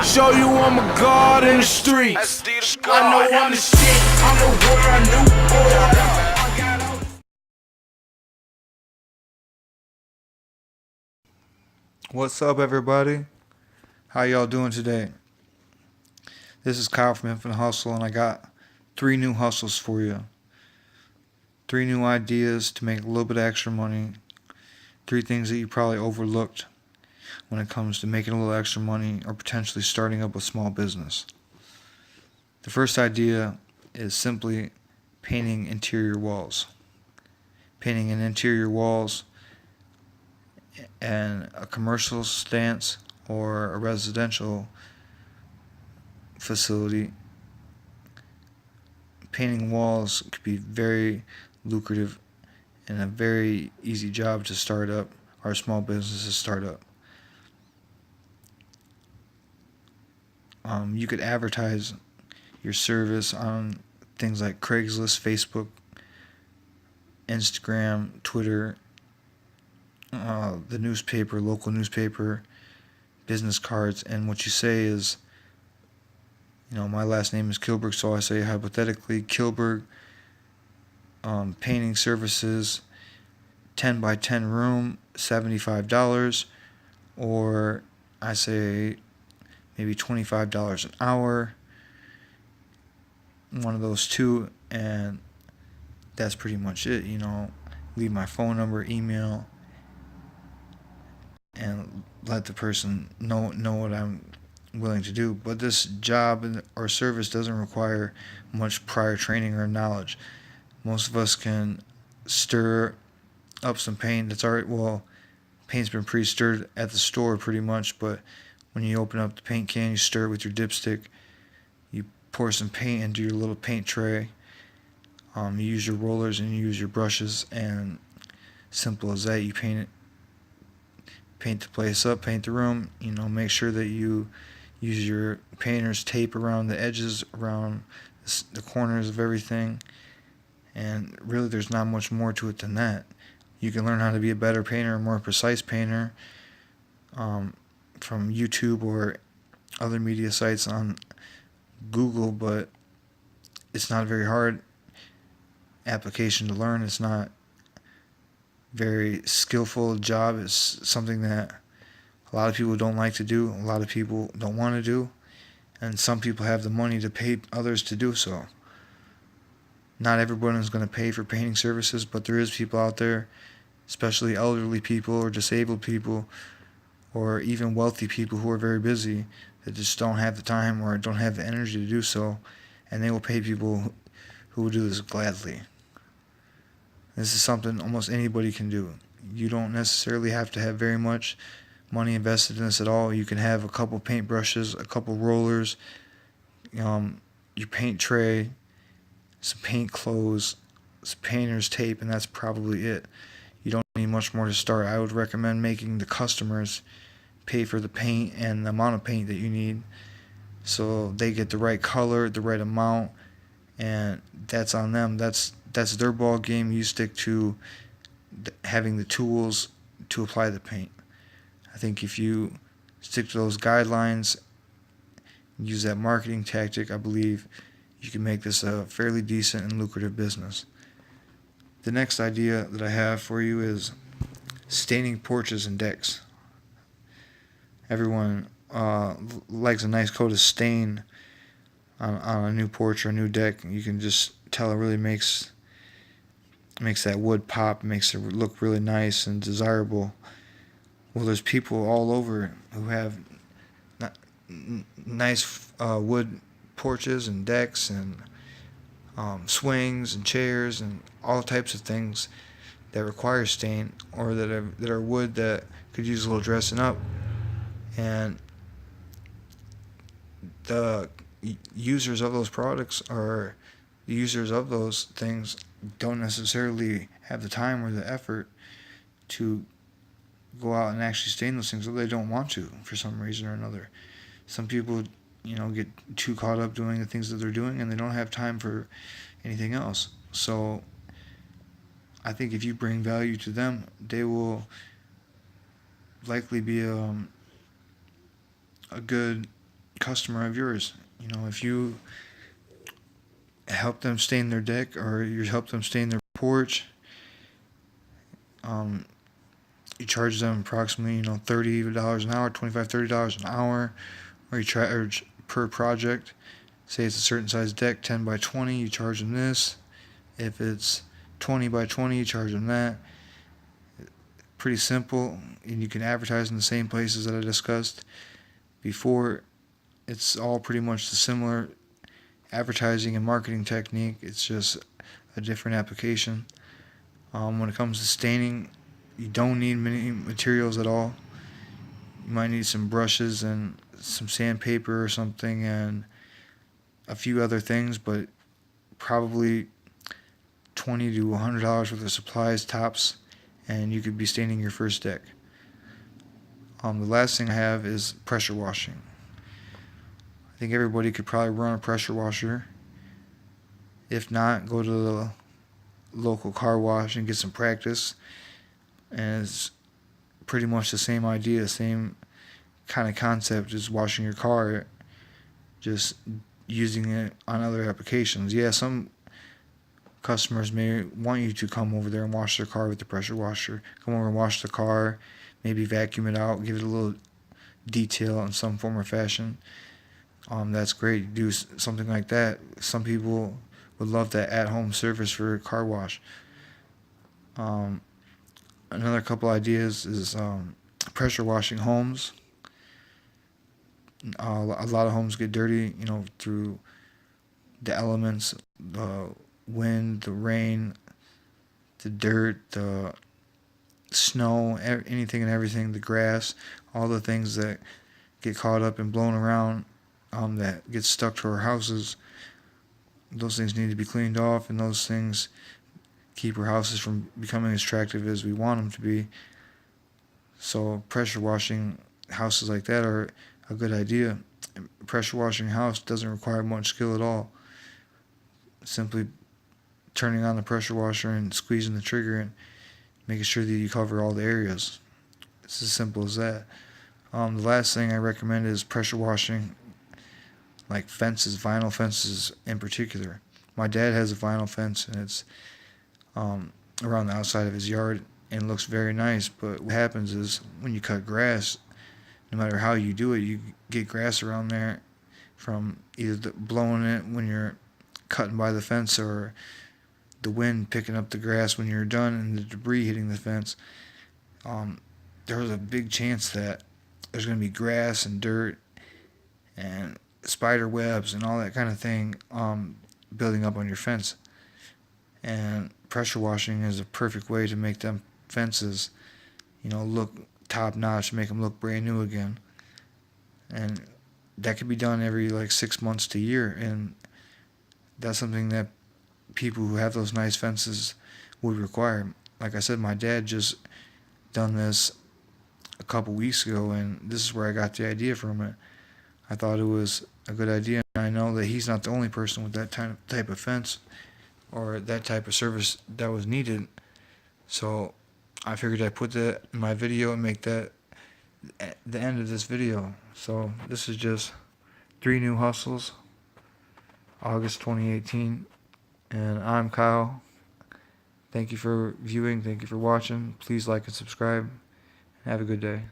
Show you I'm a god in the streets. I know I'm the shit, I'm the word I knew for. What's up, everybody? How y'all doing today? This is Kyle from Infinite Hustle, and I got 3 new hustles for you. 3 new ideas to make a little bit of extra money. 3 things that you probably overlooked when it comes to making a little extra money or potentially starting up a small business. The first idea is simply painting interior walls. Painting in interior walls and a commercial stance or a residential facility. Painting walls could be very lucrative and a very easy job to start up, or a small business to start up. You could advertise your service on things like Craigslist, Facebook, Instagram, Twitter, the newspaper, local newspaper, business cards, and what you say is, my last name is Kilberg, so I say hypothetically, Kilberg painting services, 10 by 10 room, $75, or I say maybe $25 an hour, one of those two, and that's pretty much it. Leave my phone number, email, and let the person know what I'm willing to do. But this job or service doesn't require much prior training or knowledge. Most of us can stir up some paint that's already, paint's been pre-stirred at the store pretty much, but when you open up the paint can, you stir it with your dipstick, you pour some paint into your little paint tray, you use your rollers and you use your brushes, and simple as that, you paint the place up, paint the room, make sure that you use your painter's tape around the edges, around the corners of everything, and really there's not much more to it than that. You can learn how to be a better painter, a more precise painter, from YouTube or other media sites on Google, but it's not a very hard application to learn. It's not very skillful job. It's something that a lot of people don't like to do, a lot of people don't want to do, and some people have the money to pay others to do so. Not everyone is going to pay for painting services, but there is people out there, especially elderly people or disabled people or even wealthy people who are very busy that just don't have the time or don't have the energy to do so, and they will pay people who will do this gladly. This is something almost anybody can do. You don't necessarily have to have very much money invested in this at all. You can have a couple paint brushes, a couple rollers, your paint tray, some paint clothes, some painter's tape, and that's probably it. You don't need much more to start. I would recommend making the customers pay for the paint and the amount of paint that you need, so they get the right color, the right amount, and that's on them. That's their ball game. You stick to having the tools to apply the paint. I think if you stick to those guidelines, use that marketing tactic, I believe you can make this a fairly decent and lucrative business. The next idea that I have for you is staining porches and decks. Everyone likes a nice coat of stain on a new porch or a new deck. You can just tell it really makes that wood pop, makes it look really nice and desirable. Well, there's people all over who have nice wood porches and decks and swings and chairs and all types of things that require stain, or that are wood that could use a little dressing up. And the users of those products, or the users of those things, don't necessarily have the time or the effort to go out and actually stain those things, or they don't want to for some reason or another. Some people, get too caught up doing the things that they're doing, and they don't have time for anything else. So I think if you bring value to them, they will likely be a good customer of yours. You know, if you help them stain their deck or you help them stain their porch, you charge them approximately, $30 an hour, $25, $30 an hour, or you charge per project. Say it's a certain size deck, 10 by 20, you charge them this. If it's 20 by 20, you charge them that. Pretty simple, and you can advertise in the same places that I discussed before. It's all pretty much the similar advertising and marketing technique. It's just a different application. When it comes to staining, you don't need many materials at all. You might need some brushes and some sandpaper or something and a few other things, but probably $20 to $100 worth of supplies tops, and you could be staining your first deck. The last thing I have is pressure washing. I think everybody could probably run a pressure washer. If not, go to the local car wash and get some practice. And it's pretty much the same idea, same kind of concept as washing your car, just using it on other applications. Yeah, some customers may want you to come over there and wash their car with the pressure washer. Come over and wash the car, maybe vacuum it out, give it a little detail in some form or fashion. That's great. Do something like that. Some people would love that at-home service for a car wash. Another couple ideas is pressure washing homes. A lot of homes get dirty, through the elements, the wind, the rain, the dirt, the snow, anything and everything, the grass, all the things that get caught up and blown around, that get stuck to our houses. Those things need to be cleaned off, and those things keep our houses from becoming as attractive as we want them to be. So pressure washing houses like that are a good idea. Pressure washing a house doesn't require much skill at all. Simply turning on the pressure washer and squeezing the trigger and making sure that you cover all the areas. It's as simple as that. The last thing I recommend is pressure washing like fences, vinyl fences in particular. My dad has a vinyl fence, and it's around the outside of his yard, and it looks very nice. But what happens is when you cut grass, no matter how you do it, you get grass around there from either blowing it when you're cutting by the fence, or the wind picking up the grass when you're done, and the debris hitting the fence. There's a big chance that there's going to be grass and dirt and spider webs and all that kind of thing building up on your fence. And pressure washing is a perfect way to make them fences, look top notch, make them look brand new again. And that could be done every 6 months to a year, and that's something that people who have those nice fences would require. Like I said, my dad just done this a couple weeks ago, and this is where I got the idea from it. I thought it was a good idea, and I know that he's not the only person with that type of fence or that type of service that was needed. So I figured I'd put that in my video and make that the end of this video. So this is just 3 new hustles, August 2018, and I'm Kyle. Thank you for viewing, thank you for watching. Please like and subscribe. Have a good day.